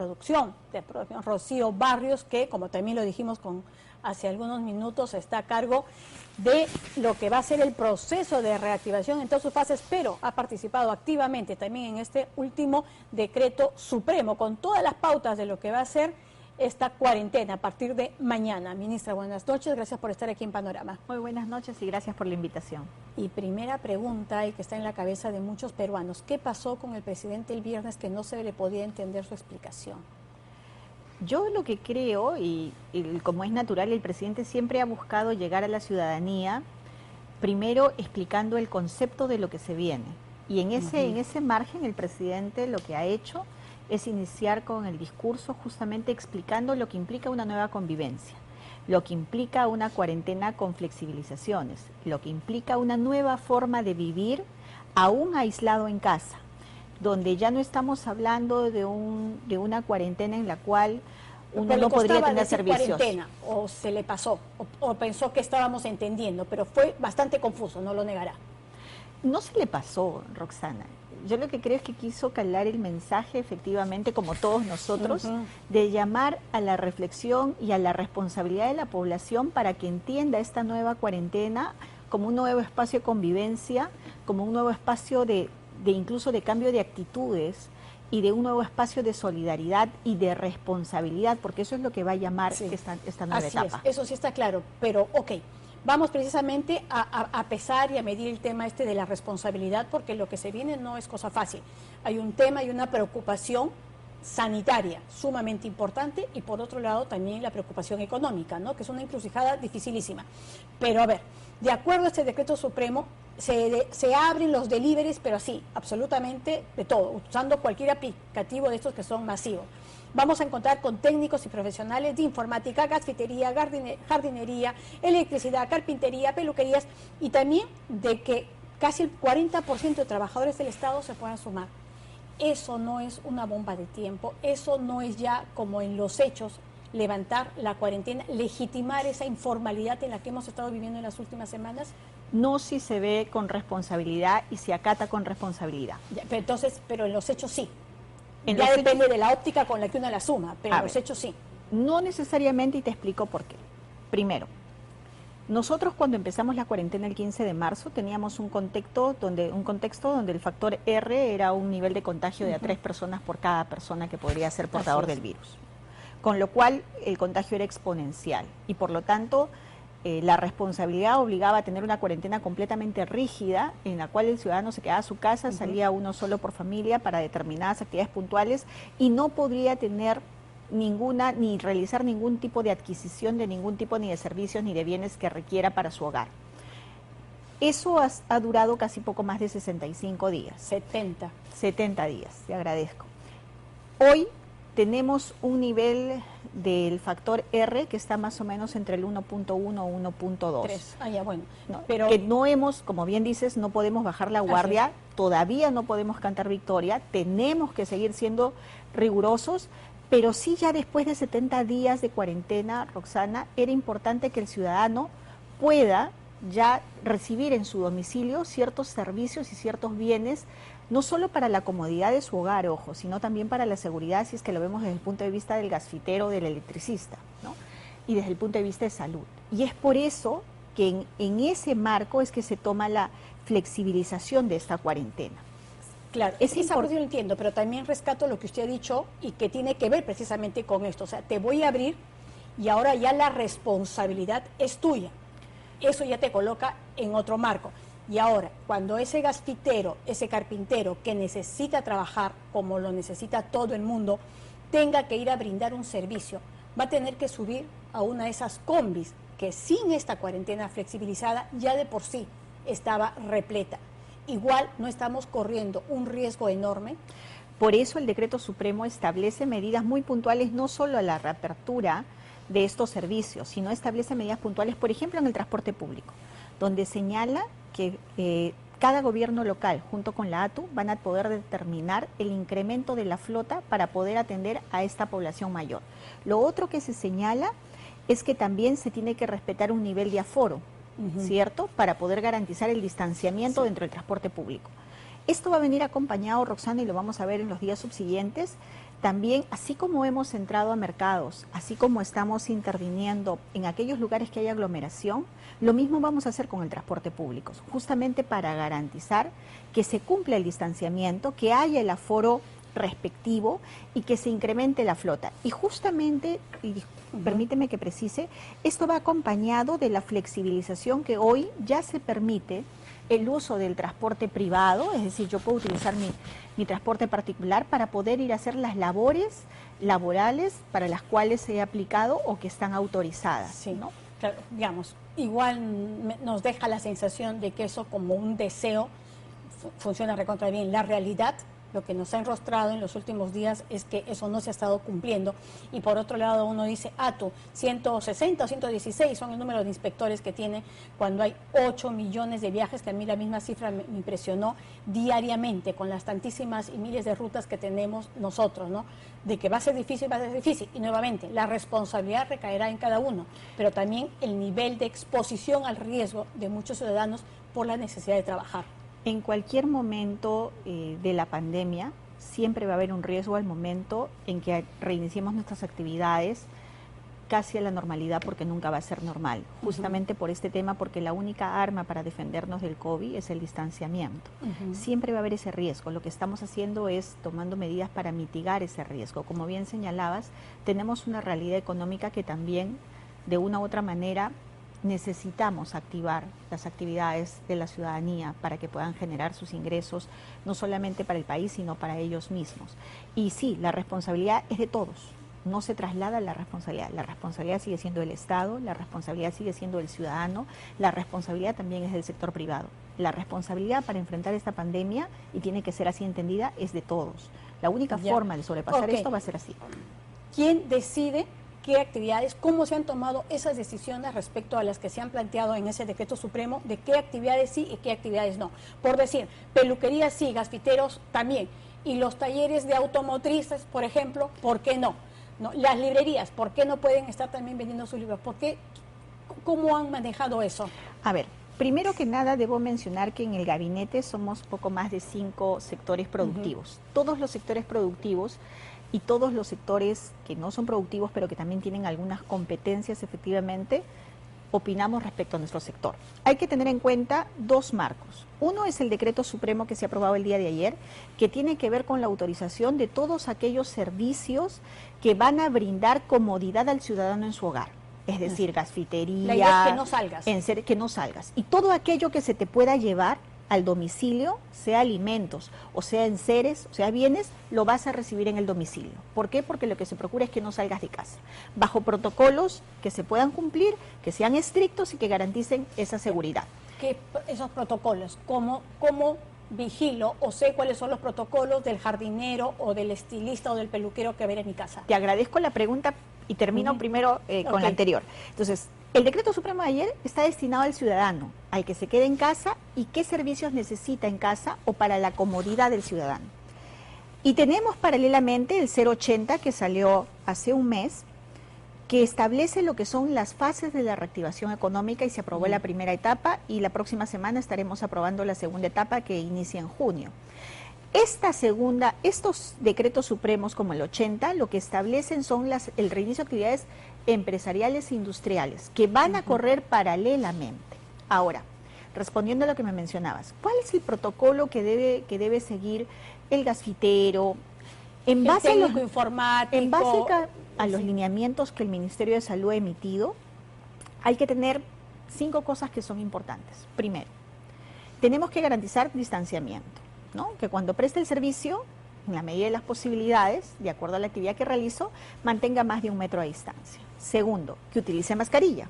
de producción Rocío Barrios, que como también lo dijimos hace algunos minutos, está a cargo de lo que va a ser el proceso de reactivación en todas sus fases, pero ha participado activamente también en este último decreto supremo, con todas las pautas de lo que va a ser esta cuarentena a partir de mañana. Ministra, buenas noches, gracias por estar aquí en Panorama. Muy buenas noches y gracias por la invitación. Y primera pregunta, y que está en la cabeza de muchos peruanos, ¿qué pasó con el presidente el viernes que no se le podía entender su explicación? Yo lo que creo, y como es natural, el presidente siempre ha buscado llegar a la ciudadanía, primero explicando el concepto de lo que se viene. Y en ese margen el presidente lo que ha hecho es iniciar con el discurso justamente explicando lo que implica una nueva convivencia, lo que implica una cuarentena con flexibilizaciones, lo que implica una nueva forma de vivir aún aislado en casa, donde ya no estamos hablando de una cuarentena en la cual uno no podría tener servicios. O se le pasó, o pensó que estábamos entendiendo, pero fue bastante confuso, no lo negará. No se le pasó, Roxana. Yo lo que creo es que quiso calar el mensaje, efectivamente, como todos nosotros, de llamar a la reflexión y a la responsabilidad de la población para que entienda esta nueva cuarentena como un nuevo espacio de convivencia, como un nuevo espacio de incluso de cambio de actitudes y de un nuevo espacio de solidaridad y de responsabilidad, porque eso es lo que va a llamar esta nueva etapa. Eso sí está claro, pero vamos precisamente a pesar y a medir el tema de la responsabilidad, porque lo que se viene no es cosa fácil. Hay un tema y una preocupación sanitaria sumamente importante, y por otro lado también la preocupación económica, ¿no? Que es una encrucijada dificilísima. Pero a ver, de acuerdo a este decreto supremo, se abren los deliveries, pero así, absolutamente de todo, usando cualquier aplicativo de estos que son masivos. Vamos a encontrar con técnicos y profesionales de informática, gasfitería, jardinería, electricidad, carpintería, peluquerías, y también de que casi el 40% de trabajadores del Estado se puedan sumar. Eso no es una bomba de tiempo, eso no es ya como en los hechos levantar la cuarentena, legitimar esa informalidad en la que hemos estado viviendo en las últimas semanas. No si se ve con responsabilidad y se acata con responsabilidad. Ya, pero en los hechos sí. Ya depende de la óptica con la que uno la suma, pero en los hechos sí. No necesariamente, y te explico por qué. Primero, nosotros cuando empezamos la cuarentena el 15 de marzo teníamos un contexto donde el factor R era un nivel de contagio de a 3 personas por cada persona que podría ser portador del virus. Con lo cual el contagio era exponencial y por lo tanto la responsabilidad obligaba a tener una cuarentena completamente rígida en la cual el ciudadano se quedaba a su casa, salía uno solo por familia para determinadas actividades puntuales y no podría tener ni realizar ningún tipo de adquisición de ningún tipo ni de servicios ni de bienes que requiera para su hogar. Eso ha durado casi poco más de 65 días. 70 días, te agradezco. Hoy tenemos un nivel del factor R que está más o menos entre el 1.1 o 1.2. Bueno. ¿No? Pero que no hemos, como bien dices, no podemos bajar la guardia, todavía no podemos cantar victoria, tenemos que seguir siendo rigurosos, pero sí ya después de 70 días de cuarentena, Roxana, era importante que el ciudadano pueda ya recibir en su domicilio ciertos servicios y ciertos bienes, no solo para la comodidad de su hogar, ojo, sino también para la seguridad, si es que lo vemos desde el punto de vista del gasfitero, del electricista, ¿no? Y desde el punto de vista de salud. Y es por eso que en ese marco es que se toma la flexibilización de esta cuarentena. Claro, esa parte yo lo entiendo, pero también rescato lo que usted ha dicho y que tiene que ver precisamente con esto. O sea, te voy a abrir y ahora ya la responsabilidad es tuya. Eso ya te coloca en otro marco. Y ahora, cuando ese gasfitero, ese carpintero que necesita trabajar como lo necesita todo el mundo, tenga que ir a brindar un servicio, va a tener que subir a una de esas combis que sin esta cuarentena flexibilizada ya de por sí estaba repleta. Igual no estamos corriendo un riesgo enorme. Por eso el decreto supremo establece medidas muy puntuales, no solo a la reapertura de estos servicios, sino establece medidas puntuales, por ejemplo, en el transporte público, donde señala que cada gobierno local, junto con la ATU, van a poder determinar el incremento de la flota para poder atender a esta población mayor. Lo otro que se señala es que también se tiene que respetar un nivel de aforo, ¿cierto?, para poder garantizar el distanciamiento dentro del transporte público. Esto va a venir acompañado, Roxana, y lo vamos a ver en los días subsiguientes, también, así como hemos entrado a mercados, así como estamos interviniendo en aquellos lugares que hay aglomeración, lo mismo vamos a hacer con el transporte público, justamente para garantizar que se cumpla el distanciamiento, que haya el aforo respectivo y que se incremente la flota. Y justamente, permíteme que precise, esto va acompañado de la flexibilización que hoy ya se permite el uso del transporte privado, es decir, yo puedo utilizar mi transporte particular para poder ir a hacer las labores laborales para las cuales se ha aplicado o que están autorizadas. Sí, ¿no? Claro, digamos, igual nos deja la sensación de que eso como un deseo funciona recontra bien. La realidad, lo que nos ha enrostrado en los últimos días es que eso no se ha estado cumpliendo. Y por otro lado uno dice, tú, 160 o 116 son el número de inspectores que tiene cuando hay 8 millones de viajes, que a mí la misma cifra me impresionó, diariamente, con las tantísimas y miles de rutas que tenemos nosotros, ¿no? De que va a ser difícil, va a ser difícil. Y nuevamente, la responsabilidad recaerá en cada uno, pero también el nivel de exposición al riesgo de muchos ciudadanos por la necesidad de trabajar. En cualquier momento de la pandemia, siempre va a haber un riesgo al momento en que reiniciemos nuestras actividades casi a la normalidad, porque nunca va a ser normal. Justamente por este tema, porque la única arma para defendernos del COVID es el distanciamiento. Siempre va a haber ese riesgo. Lo que estamos haciendo es tomando medidas para mitigar ese riesgo. Como bien señalabas, tenemos una realidad económica que también, de una u otra manera, necesitamos activar las actividades de la ciudadanía para que puedan generar sus ingresos, no solamente para el país, sino para ellos mismos. Y sí, la responsabilidad es de todos, no se traslada la responsabilidad sigue siendo del Estado, la responsabilidad sigue siendo del ciudadano, la responsabilidad también es del sector privado. La responsabilidad para enfrentar esta pandemia, y tiene que ser así entendida, es de todos. La única forma de sobrepasar esto va a ser así. ¿Quién decide qué actividades, cómo se han tomado esas decisiones respecto a las que se han planteado en ese decreto supremo, de qué actividades sí y qué actividades no? Por decir, peluquerías sí, gasfiteros también, y los talleres de automotrices, por ejemplo, ¿por qué no? ¿No? Las librerías, ¿por qué no pueden estar también vendiendo sus libros? ¿Por qué? ¿Cómo han manejado eso? A ver, primero que nada debo mencionar que en el gabinete somos poco más de 5 sectores productivos. Todos los sectores productivos y todos los sectores que no son productivos, pero que también tienen algunas competencias efectivamente, opinamos respecto a nuestro sector. Hay que tener en cuenta 2 marcos. Uno es el decreto supremo que se ha aprobado el día de ayer, que tiene que ver con la autorización de todos aquellos servicios que van a brindar comodidad al ciudadano en su hogar. Es decir, gasfitería, la idea es que no salgas. Que no salgas. Y todo aquello que se te pueda llevar al domicilio, sea alimentos, o sea enseres, o sea bienes, lo vas a recibir en el domicilio. ¿Por qué? Porque lo que se procura es que no salgas de casa, bajo protocolos que se puedan cumplir, que sean estrictos y que garanticen esa seguridad. ¿Qué esos protocolos? ¿Cómo vigilo o sé cuáles son los protocolos del jardinero o del estilista o del peluquero que va a ir a mi casa? Te agradezco la pregunta y termino primero con la anterior. Entonces, el decreto supremo de ayer está destinado al ciudadano, al que se quede en casa y qué servicios necesita en casa o para la comodidad del ciudadano. Y tenemos paralelamente el 080 que salió hace un mes, que establece lo que son las fases de la reactivación económica y se aprobó la primera etapa y la próxima semana estaremos aprobando la segunda etapa que inicia en junio. Estos decretos supremos como el 80 lo que establecen son el reinicio de actividades empresariales e industriales que van a correr paralelamente. Ahora, respondiendo a lo que me mencionabas, ¿cuál es el protocolo que debe seguir el gasfitero? En base a los lineamientos que el Ministerio de Salud ha emitido, hay que tener 5 cosas que son importantes. Primero, tenemos que garantizar distanciamiento, ¿no? Que cuando preste el servicio, en la medida de las posibilidades, de acuerdo a la actividad que realizo, mantenga más de 1 metro de distancia. Segundo, que utilice mascarilla.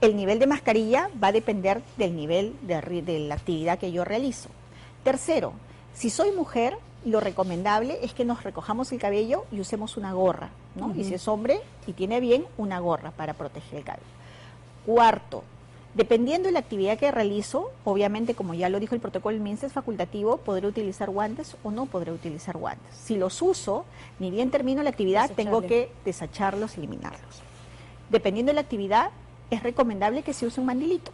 El nivel de mascarilla va a depender del nivel de la actividad que yo realizo. Tercero, si soy mujer, lo recomendable es que nos recojamos el cabello y usemos una gorra, ¿no? Y si es hombre y tiene bien, una gorra para proteger el cabello. Cuarto, dependiendo de la actividad que realizo, obviamente, como ya lo dijo el protocolo del MINSA, es facultativo, podré utilizar guantes o no podré utilizar guantes. Si los uso, ni bien termino la actividad, tengo que desecharlos, eliminarlos. Dependiendo de la actividad, es recomendable que se use un mandilito.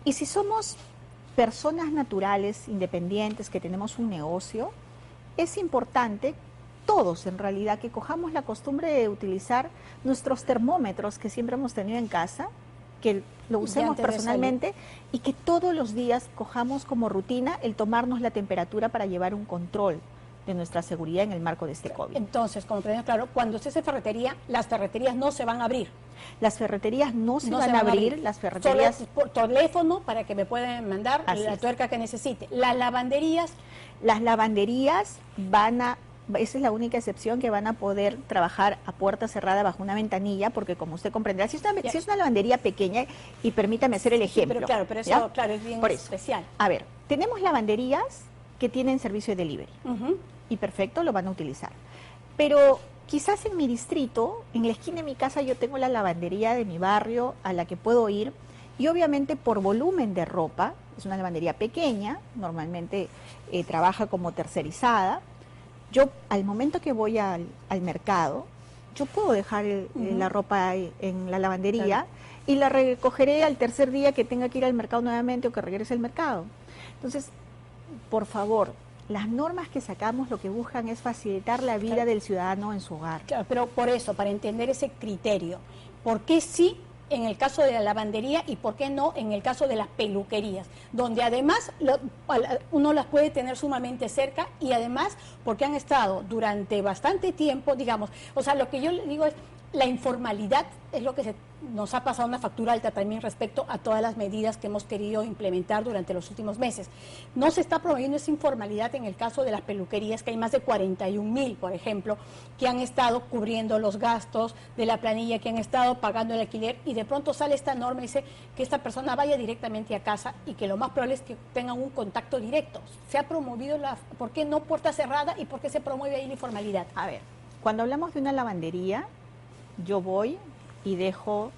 Y si somos personas naturales, independientes, que tenemos un negocio, es importante todos en realidad, que cojamos la costumbre de utilizar nuestros termómetros que siempre hemos tenido en casa, que lo usemos personalmente y que todos los días cojamos como rutina el tomarnos la temperatura para llevar un control de nuestra seguridad en el marco de este COVID. Entonces, como tenemos claro, cuando usted hace ferretería, las ferreterías no se van a abrir. Las ferreterías no se van a abrir, las ferreterías... Solo por teléfono para que me puedan mandar la tuerca que necesite. Las lavanderías... Las lavanderías van a... Esa es la única excepción, que van a poder trabajar a puerta cerrada bajo una ventanilla, porque como usted comprenderá, si es una lavandería pequeña, y permítame hacer el ejemplo. Sí, pero eso, claro, es bien especial. A ver, tenemos lavanderías que tienen servicio de delivery, y perfecto, lo van a utilizar. Pero quizás en mi distrito, en la esquina de mi casa, yo tengo la lavandería de mi barrio a la que puedo ir, y obviamente por volumen de ropa, es una lavandería pequeña, normalmente trabaja como tercerizada. Yo, al momento que voy al mercado, yo puedo dejar la ropa en la lavandería, y la recogeré al tercer día que tenga que ir al mercado nuevamente o que regrese al mercado. Entonces, por favor, las normas que sacamos lo que buscan es facilitar la vida del ciudadano en su hogar. Claro, pero por eso, para entender ese criterio, ¿por qué sí en el caso de la lavandería y por qué no en el caso de las peluquerías? Donde además uno las puede tener sumamente cerca, y además porque han estado durante bastante tiempo, digamos, o sea, lo que yo le digo es, la informalidad es lo que nos ha pasado una factura alta también respecto a todas las medidas que hemos querido implementar durante los últimos meses. No se está promoviendo esa informalidad en el caso de las peluquerías, que hay más de 41,000, por ejemplo, que han estado cubriendo los gastos de la planilla, que han estado pagando el alquiler, y de pronto sale esta norma y dice que esta persona vaya directamente a casa y que lo más probable es que tengan un contacto directo. Se ha promovido ¿por qué no puerta cerrada y por qué se promueve ahí la informalidad? A ver, cuando hablamos de una lavandería, yo voy y dejo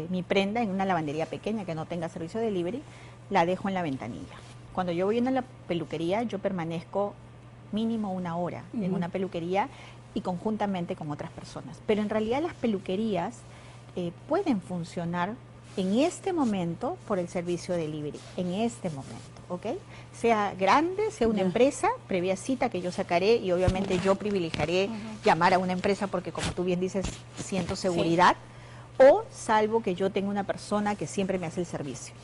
mi prenda en una lavandería pequeña que no tenga servicio de delivery, la dejo en la ventanilla. Cuando yo voy a la peluquería, yo permanezco mínimo 1 hora en una peluquería y conjuntamente con otras personas. Pero en realidad las peluquerías pueden funcionar en este momento por el servicio de delivery, en este momento, ¿ok? Sea grande, sea una empresa, previa cita que yo sacaré, y obviamente yo privilegiaré llamar a una empresa porque, como tú bien dices, siento seguridad, o salvo que yo tenga una persona que siempre me hace el servicio.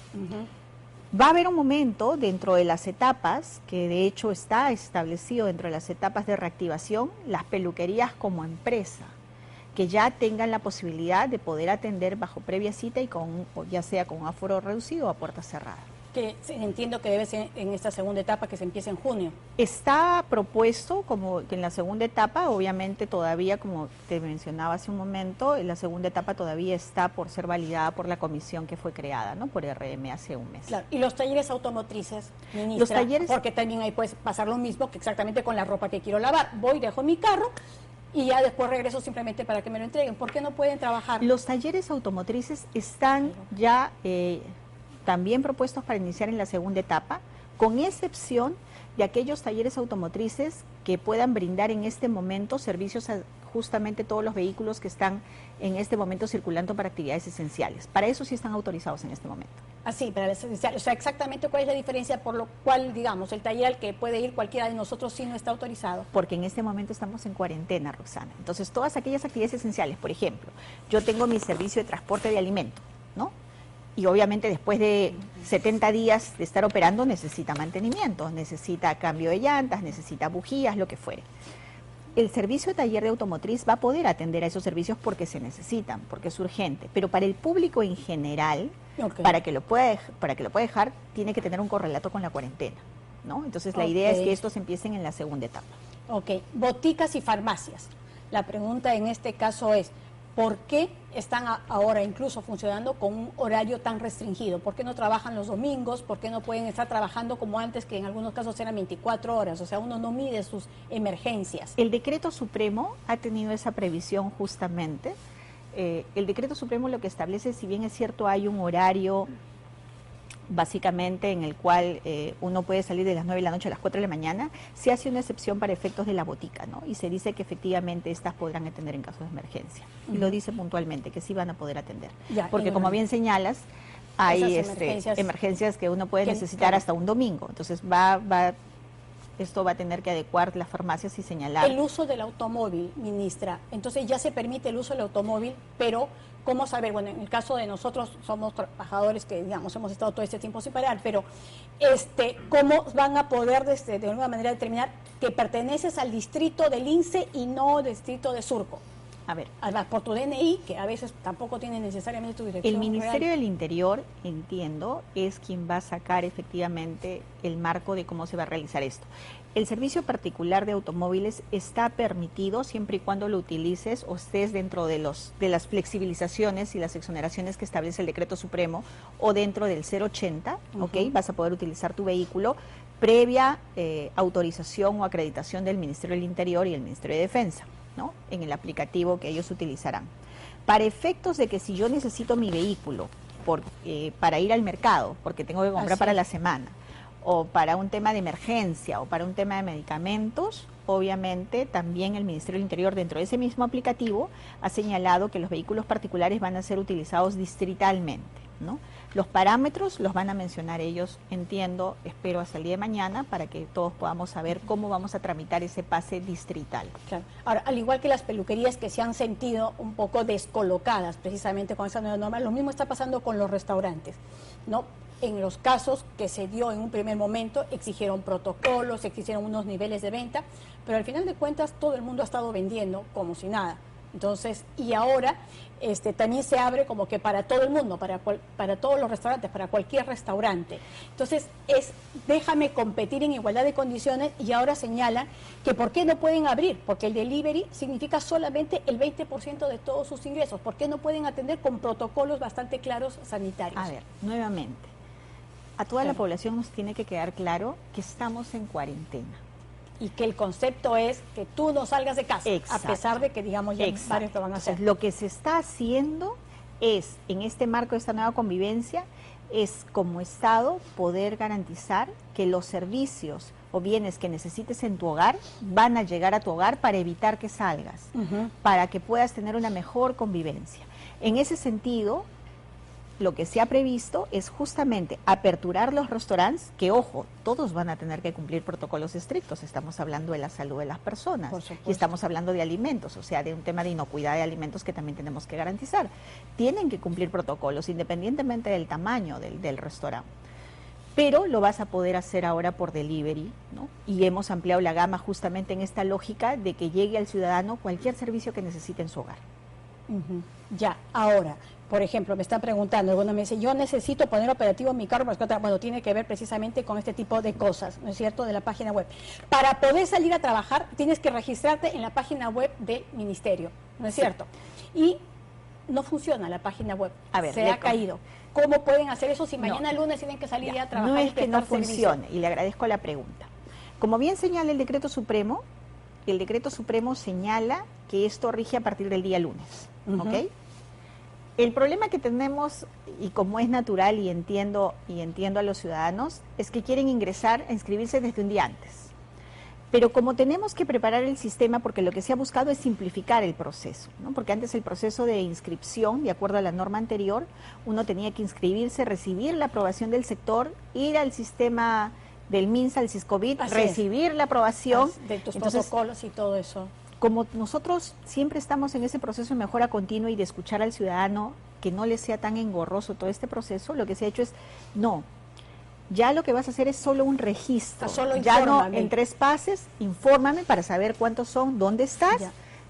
Va a haber un momento dentro de las etapas, que de hecho está establecido dentro de las etapas de reactivación, las peluquerías como empresa, que ya tengan la posibilidad de poder atender bajo previa cita y ya sea con un aforo reducido o a puerta cerrada. Que entiendo que debe ser en esta segunda etapa, que se empieza en junio. Está propuesto como que en la segunda etapa, obviamente todavía, como te mencionaba hace un momento, en la segunda etapa todavía está por ser validada por la comisión que fue creada, ¿no? Por RM hace un mes. Claro. Y los talleres automotrices, ministra, los talleres, porque también ahí puede pasar lo mismo que exactamente con la ropa que quiero lavar. Voy, dejo mi carro y ya después regreso simplemente para que me lo entreguen. ¿Por qué no pueden trabajar? Los talleres automotrices están ya también propuestos para iniciar en la segunda etapa, con excepción de aquellos talleres automotrices que puedan brindar en este momento servicios a justamente todos los vehículos que están en este momento circulando para actividades esenciales. Para eso sí están autorizados en este momento. Así, para las esenciales. O sea, exactamente cuál es la diferencia por lo cual, digamos, el taller al que puede ir cualquiera de nosotros sí no está autorizado. Porque en este momento estamos en cuarentena, Roxana. Entonces, todas aquellas actividades esenciales, por ejemplo, yo tengo mi servicio de transporte de alimento, ¿no? Y obviamente después de 70 días de estar operando necesita mantenimiento, necesita cambio de llantas, necesita bujías, lo que fuere. El servicio de taller de automotriz va a poder atender a esos servicios porque se necesitan, porque es urgente. Pero para el público en general, para que lo pueda dejar, tiene que tener un correlato con la cuarentena, ¿no? Entonces la idea es que estos empiecen en la segunda etapa. Ok, boticas y farmacias. La pregunta en este caso es, ¿por qué están ahora incluso funcionando con un horario tan restringido? ¿Por qué no trabajan los domingos? ¿Por qué no pueden estar trabajando como antes, que en algunos casos eran 24 horas? O sea, uno no mide sus emergencias. El Decreto Supremo ha tenido esa previsión justamente. El Decreto Supremo lo que establece, si bien es cierto, hay un horario básicamente en el cual uno puede salir de las 9 de la noche a las 4 de la mañana, se hace una excepción para efectos de la botica, ¿no? Y se dice que efectivamente estas podrán atender en caso de emergencia. Y lo dice puntualmente, que sí van a poder atender. Porque como bien señalas, hay emergencias que uno puede necesitar hasta un domingo. Entonces va esto va a tener que adecuar las farmacias y señalar. El uso del automóvil, ministra, entonces ya se permite el uso del automóvil, pero ¿cómo saber? Bueno, en el caso de nosotros somos trabajadores que, digamos, hemos estado todo este tiempo sin parar, pero ¿cómo van a poder de alguna manera determinar que perteneces al distrito del INSE y no distrito de Surco? A ver. Además, por tu DNI, que a veces tampoco tiene necesariamente tu dirección El Ministerio real. del Interior, entiendo, es quien va a sacar efectivamente el marco de cómo se va a realizar esto. El servicio particular de automóviles está permitido siempre y cuando lo utilices o estés dentro de las flexibilizaciones y las exoneraciones que establece el Decreto Supremo o dentro del 080, ¿ok? Vas a poder utilizar tu vehículo previa autorización o acreditación del Ministerio del Interior y el Ministerio de Defensa, ¿no? En el aplicativo que ellos utilizarán. Para efectos de que si yo necesito mi vehículo para ir al mercado, porque tengo que comprar para la semana, o para un tema de emergencia, o para un tema de medicamentos, obviamente también el Ministerio del Interior dentro de ese mismo aplicativo ha señalado que los vehículos particulares van a ser utilizados distritalmente, ¿no? Los parámetros los van a mencionar ellos, entiendo, espero hasta el día de mañana, para que todos podamos saber cómo vamos a tramitar ese pase distrital. Claro. Ahora, al igual que las peluquerías que se han sentido un poco descolocadas precisamente con esa nueva norma, lo mismo está pasando con los restaurantes, ¿no? En los casos que se dio en un primer momento, exigieron protocolos, exigieron unos niveles de venta, pero al final de cuentas todo el mundo ha estado vendiendo como si nada. Entonces, y ahora también se abre como que para todo el mundo, para todos los restaurantes, para cualquier restaurante. Entonces, déjame competir en igualdad de condiciones, y ahora señalan que ¿por qué no pueden abrir? Porque el delivery significa solamente el 20% de todos sus ingresos. ¿Por qué no pueden atender con protocolos bastante claros sanitarios? A ver, nuevamente, a toda la población nos tiene que quedar claro que estamos en cuarentena. Y que el concepto es que tú no salgas de casa, Exacto. a pesar de que, digamos, ya varios lo van a hacer. Entonces, lo que se está haciendo es, en este marco de esta nueva convivencia, es como Estado poder garantizar que los servicios o bienes que necesites en tu hogar van a llegar a tu hogar para evitar que salgas, para que puedas tener una mejor convivencia. En ese sentido, lo que se ha previsto es justamente aperturar los restaurantes, que ojo, todos van a tener que cumplir protocolos estrictos, estamos hablando de la salud de las personas y estamos hablando de alimentos, o sea, de un tema de inocuidad de alimentos que también tenemos que garantizar. Tienen que cumplir protocolos independientemente del tamaño del restaurante. Pero lo vas a poder hacer ahora por delivery, ¿no? Y hemos ampliado la gama justamente en esta lógica de que llegue al ciudadano cualquier servicio que necesite en su hogar. Ya, ahora, por ejemplo, me están preguntando, bueno, me dice, yo necesito poner operativo mi carro, bueno, tiene que ver precisamente con este tipo de cosas, ¿no es cierto?, de la página web. Para poder salir a trabajar, tienes que registrarte en la página web del ministerio, ¿no es cierto? Y no funciona la página web, a ver, se ha caído. ¿Cómo pueden hacer eso si mañana lunes tienen que salir ya a trabajar? No es que no funcione, y le agradezco la pregunta. Como bien señala el Decreto Supremo señala que esto rige a partir del día lunes, ¿ok? El problema que tenemos, y como es natural y entiendo a los ciudadanos, es que quieren ingresar a inscribirse desde un día antes. Pero como tenemos que preparar el sistema, porque lo que se ha buscado es simplificar el proceso, ¿no? Porque antes el proceso de inscripción, de acuerdo a la norma anterior, uno tenía que inscribirse, recibir la aprobación del sector, ir al sistema del MINSA, al SISCOBIT, recibir la aprobación. De tus protocolos y todo eso. Como nosotros siempre estamos en ese proceso de mejora continua y de escuchar al ciudadano, que no le sea tan engorroso todo este proceso, lo que se ha hecho es, no, ya lo que vas a hacer es solo un registro, ya no en 3 pases, infórmame para saber cuántos son, dónde estás,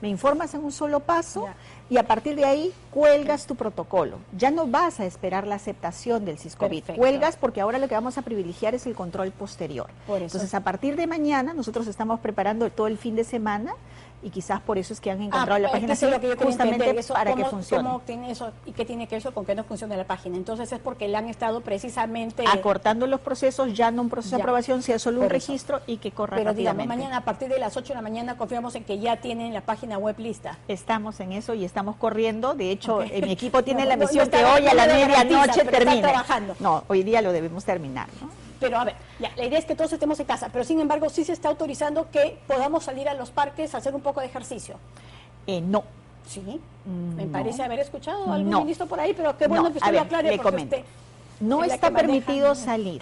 me informas en un solo paso y a partir de ahí cuelgas tu protocolo. Ya no vas a esperar la aceptación del SISCOBIT, cuelgas porque ahora lo que vamos a privilegiar es el control posterior. Entonces, a partir de mañana nosotros estamos preparando todo el fin de semana y quizás por eso es que han encontrado la página justamente para que funcione. ¿Cómo tiene eso y qué tiene que ver eso con que no funcione la página? Entonces es porque le han estado precisamente acortando los procesos, ya no un proceso de aprobación, sea solo un registro y que corra rápidamente. Pero digamos, mañana a partir de las 8 de la mañana confiamos en que ya tienen la página web lista. Estamos en eso y estamos corriendo. De hecho, mi equipo tiene la misión que hoy a la medianoche termine. No, hoy día lo debemos terminar, ¿no? Pero a ver, la idea es que todos estemos en casa, pero sin embargo sí se está autorizando que podamos salir a los parques a hacer un poco de ejercicio. No. Sí, me parece haber escuchado a algún ministro por ahí, pero qué bueno que usted lo aclare. Le comento. No está permitido salir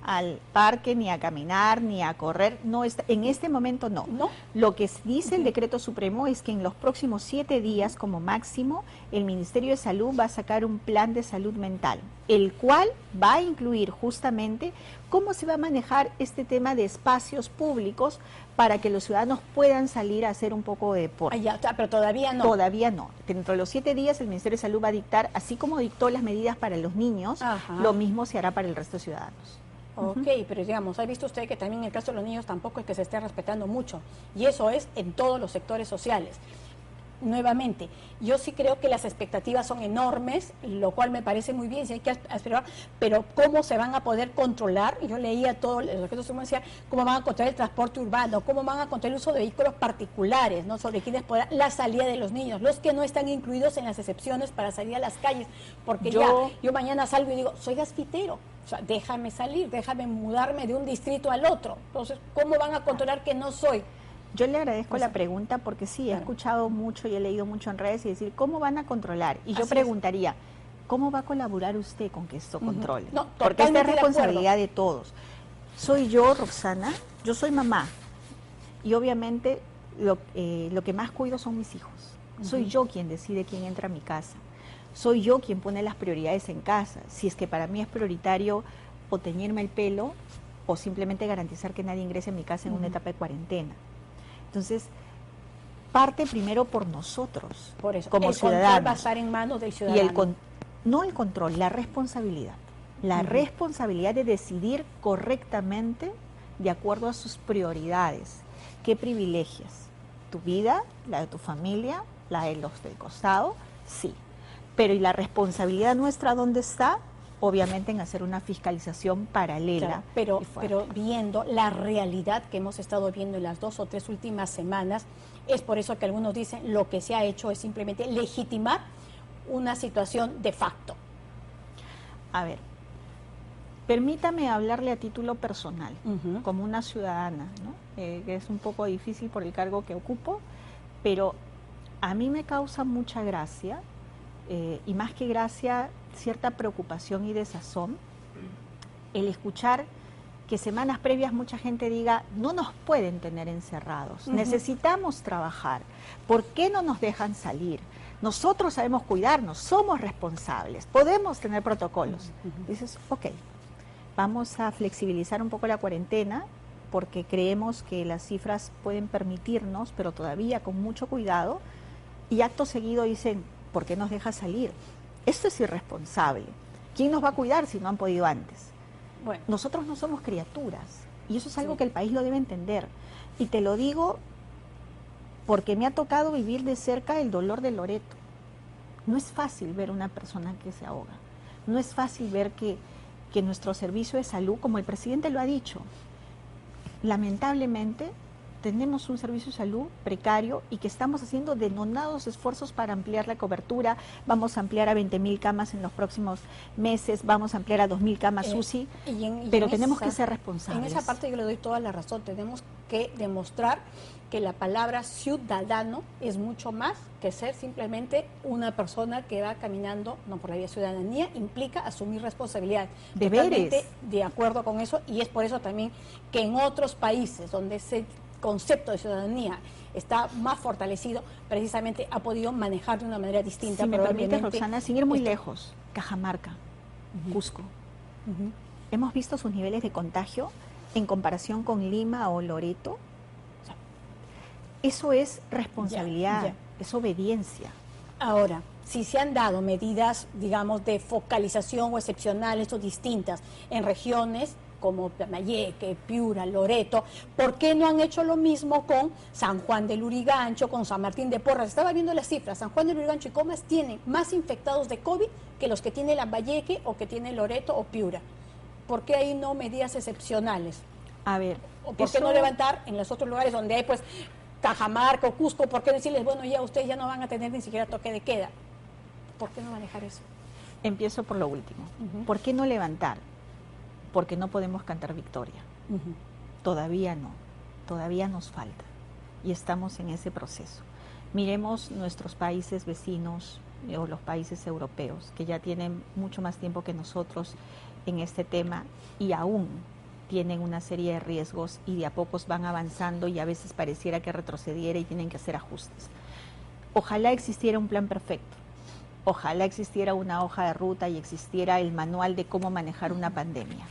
al parque, ni a caminar, ni a correr. No está, en este momento no. ¿No? Lo que dice el decreto supremo es que en los próximos 7 días, como máximo, el Ministerio de Salud va a sacar un plan de salud mental, el cual va a incluir justamente cómo se va a manejar este tema de espacios públicos para que los ciudadanos puedan salir a hacer un poco de deporte. Ya, pero todavía no. Todavía no. Dentro de los 7 días el Ministerio de Salud va a dictar, así como dictó las medidas para los niños, lo mismo se hará para el resto de ciudadanos. Ok, pero digamos, ¿ha visto usted que también en el caso de los niños tampoco es que se esté respetando mucho? Y eso es en todos los sectores sociales. Nuevamente, yo sí creo que las expectativas son enormes, lo cual me parece muy bien, si hay que aspirar, pero ¿cómo se van a poder controlar? Yo leía todo, lo que decía, cómo van a controlar el transporte urbano, cómo van a controlar el uso de vehículos particulares, ¿no? Sobre quiénes podrán, la salida de los niños, los que no están incluidos en las excepciones para salir a las calles, porque yo mañana salgo y digo, soy gasfitero, o sea, déjame salir, déjame mudarme de un distrito al otro, entonces, ¿cómo van a controlar que no soy? Yo le agradezco la pregunta porque sí, claro, he escuchado mucho y he leído mucho en redes y decir, ¿cómo van a controlar? Y yo Así preguntaría, ¿cómo va a colaborar usted con que esto controle? No, porque esta es responsabilidad de todos. Soy yo, Roxana, yo soy mamá y obviamente lo que más cuido son mis hijos. Soy yo quien decide quién entra a mi casa. Soy yo quien pone las prioridades en casa. Si es que para mí es prioritario o teñirme el pelo o simplemente garantizar que nadie ingrese a mi casa en una etapa de cuarentena. Entonces, parte primero por nosotros, por eso, como el ciudadanos. Control va a estar en manos del ciudadano. Y no el control, la responsabilidad. La responsabilidad de decidir correctamente de acuerdo a sus prioridades. ¿Qué privilegias? ¿Tu vida, la de tu familia, la de los del costado? Sí. Pero ¿y la responsabilidad nuestra dónde está? Obviamente en hacer una fiscalización paralela. Claro, pero viendo la realidad que hemos estado viendo en las 2 o 3 últimas semanas, es por eso que algunos dicen lo que se ha hecho es simplemente legitimar una situación de facto. A ver, permítame hablarle a título personal, como una ciudadana, ¿no? Que es un poco difícil por el cargo que ocupo, pero a mí me causa mucha gracia, y más que gracia, cierta preocupación y desazón, el escuchar que semanas previas mucha gente diga, no nos pueden tener encerrados, necesitamos trabajar, ¿por qué no nos dejan salir? Nosotros sabemos cuidarnos, somos responsables, podemos tener protocolos. Dices, ok, vamos a flexibilizar un poco la cuarentena, porque creemos que las cifras pueden permitirnos, pero todavía con mucho cuidado, y acto seguido dicen, ¿por qué nos deja salir? Esto es irresponsable. ¿Quién nos va a cuidar si no han podido antes? Bueno, nosotros no somos criaturas y eso es algo que el país lo debe entender. Y te lo digo porque me ha tocado vivir de cerca el dolor de Loreto. No es fácil ver una persona que se ahoga. No es fácil ver que nuestro servicio de salud, como el presidente lo ha dicho, lamentablemente tenemos un servicio de salud precario y que estamos haciendo denodados esfuerzos para ampliar la cobertura. Vamos a ampliar a 20.000 camas en los próximos meses, vamos a ampliar a 2.000 camas UCI, pero tenemos que ser responsables. En esa parte yo le doy toda la razón, tenemos que demostrar que la palabra ciudadano es mucho más que ser simplemente una persona que va caminando, no por la vía ciudadanía, implica asumir responsabilidad. Deberes. De acuerdo con eso, y es por eso también que en otros países donde ese concepto de ciudadanía está más fortalecido, precisamente ha podido manejar de una manera distinta. Si me permite, Roxana, sin ir muy lejos, Cajamarca, Cusco. Hemos visto sus niveles de contagio en comparación con Lima o Loreto. O sea, eso es responsabilidad, es obediencia. Ahora, si se han dado medidas, digamos, de focalización o excepcionales o distintas en regiones como Lambayeque, Piura, Loreto, ¿por qué no han hecho lo mismo con San Juan del Lurigancho, con San Martín de Porres? Estaba viendo las cifras, San Juan del Lurigancho y Comas tienen más infectados de COVID que los que tiene Lambayeque o que tiene Loreto o Piura. ¿Por qué hay no medidas excepcionales? A ver, ¿O por qué no levantar en los otros lugares donde hay pues Cajamarca o Cusco? ¿Por qué decirles, bueno, ya ustedes ya no van a tener ni siquiera toque de queda? ¿Por qué no manejar eso? Empiezo por lo último. ¿Por qué no levantar? Porque no podemos cantar victoria. Todavía no, todavía nos falta y estamos en ese proceso. Miremos nuestros países vecinos o los países europeos que ya tienen mucho más tiempo que nosotros en este tema y aún tienen una serie de riesgos y de a pocos van avanzando y a veces pareciera que retrocediera y tienen que hacer ajustes. Ojalá existiera un plan perfecto, ojalá existiera una hoja de ruta y existiera el manual de cómo manejar una pandemia.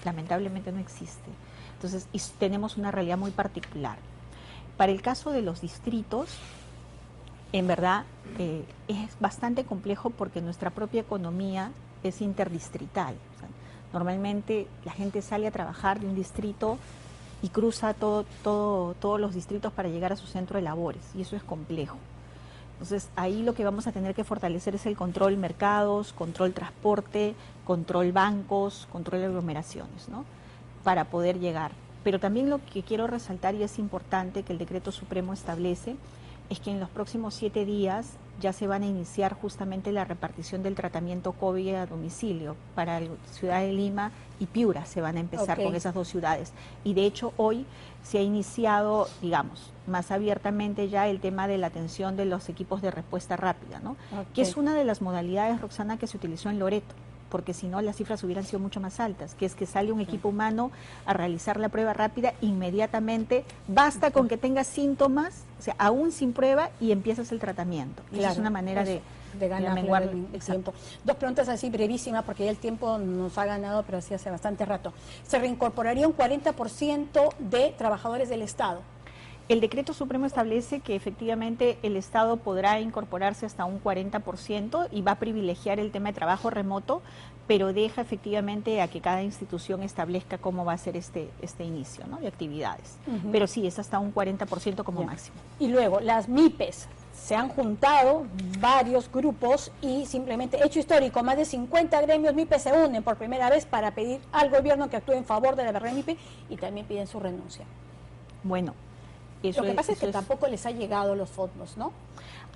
Lamentablemente no existe. Entonces, tenemos una realidad muy particular. Para el caso de los distritos, en verdad es bastante complejo porque nuestra propia economía es interdistrital. O sea, normalmente la gente sale a trabajar de un distrito y cruza todos los distritos para llegar a su centro de labores, y eso es complejo. Entonces, ahí lo que vamos a tener que fortalecer es el control mercados, control transporte, control bancos, control de aglomeraciones, ¿no? Para poder llegar. Pero también lo que quiero resaltar, y es importante que el Decreto Supremo establece, es que en los próximos 7 días ya se van a iniciar justamente la repartición del tratamiento COVID a domicilio para la ciudad de Lima y Piura. Se van a empezar con esas 2 ciudades. Y de hecho hoy se ha iniciado, digamos, más abiertamente ya el tema de la atención de los equipos de respuesta rápida, ¿no? Que es una de las modalidades, Roxana, que se utilizó en Loreto, porque si no las cifras hubieran sido mucho más altas, que es que sale un equipo humano a realizar la prueba rápida inmediatamente, basta con que tengas síntomas, o sea, aún sin prueba, y empiezas el tratamiento. Claro, esa es una manera de ganar el tiempo. 2 preguntas así brevísimas, porque ya el tiempo nos ha ganado, pero así hace bastante rato. ¿Se reincorporaría un 40% de trabajadores del Estado? El Decreto Supremo establece que efectivamente el Estado podrá incorporarse hasta un 40% y va a privilegiar el tema de trabajo remoto, pero deja efectivamente a que cada institución establezca cómo va a ser este inicio, ¿no?, de actividades. Pero sí, es hasta un 40% como máximo. Y luego, las MIPES. Se han juntado varios grupos y simplemente, hecho histórico, más de 50 gremios MIPE se unen por primera vez para pedir al gobierno que actúe en favor de la verdad MIPE, y también piden su renuncia. Bueno, lo que pasa es que tampoco les ha llegado los fondos, ¿no?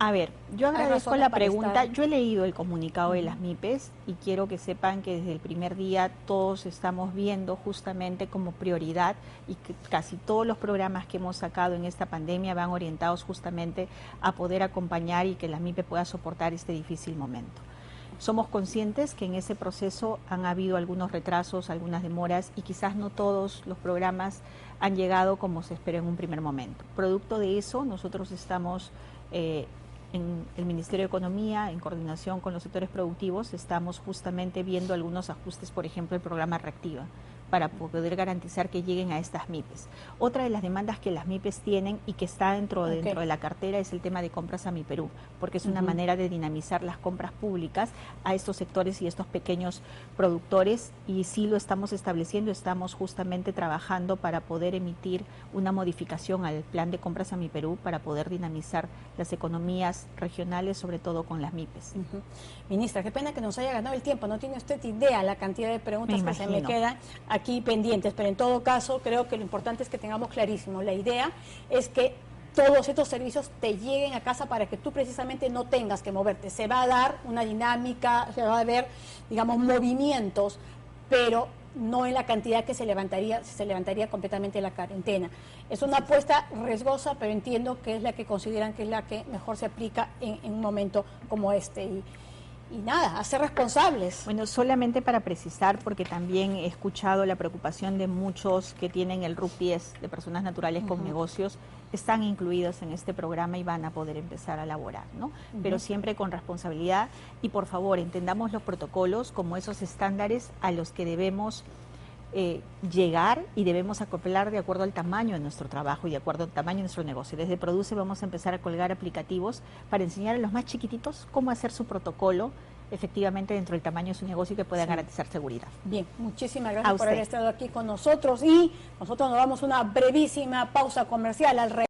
A ver, yo agradezco la pregunta. Yo he leído el comunicado de las MIPES y quiero que sepan que desde el primer día todos estamos viendo justamente como prioridad, y que casi todos los programas que hemos sacado en esta pandemia van orientados justamente a poder acompañar y que la MIPE pueda soportar este difícil momento. Somos conscientes que en ese proceso han habido algunos retrasos, algunas demoras, y quizás no todos los programas han llegado como se esperó en un primer momento. Producto de eso, nosotros estamos en el Ministerio de Economía, en coordinación con los sectores productivos, estamos justamente viendo algunos ajustes, por ejemplo, el programa Reactiva, para poder garantizar que lleguen a estas MIPES. Otra de las demandas que las MIPES tienen y que está dentro de la cartera es el tema de compras a Mi Perú, porque es una manera de dinamizar las compras públicas a estos sectores y estos pequeños productores, y sí lo estamos estableciendo, estamos justamente trabajando para poder emitir una modificación al plan de compras a Mi Perú para poder dinamizar las economías regionales, sobre todo con las MIPES. Ministra, qué pena que nos haya ganado el tiempo, no tiene usted idea la cantidad de preguntas que se me quedan aquí pendientes, pero en todo caso creo que lo importante es que tengamos clarísimo, la idea es que todos estos servicios te lleguen a casa para que tú precisamente no tengas que moverte. Se va a dar una dinámica, se va a ver, digamos, movimientos, pero no en la cantidad que se levantaría completamente la cuarentena. Es una apuesta riesgosa, pero entiendo que es la que consideran que es la que mejor se aplica en un momento como este. Y nada, a ser responsables. Bueno, solamente para precisar, porque también he escuchado la preocupación de muchos que tienen el RUP-10 de personas naturales con negocios, están incluidos en este programa y van a poder empezar a laborar, ¿no? Pero siempre con responsabilidad, y por favor entendamos los protocolos como esos estándares a los que debemos llegar y debemos acoplar de acuerdo al tamaño de nuestro trabajo y de acuerdo al tamaño de nuestro negocio. Desde Produce vamos a empezar a colgar aplicativos para enseñar a los más chiquititos cómo hacer su protocolo efectivamente dentro del tamaño de su negocio y que pueda garantizar seguridad. Bien, muchísimas gracias por haber estado aquí con nosotros, y nosotros nos damos una brevísima pausa comercial.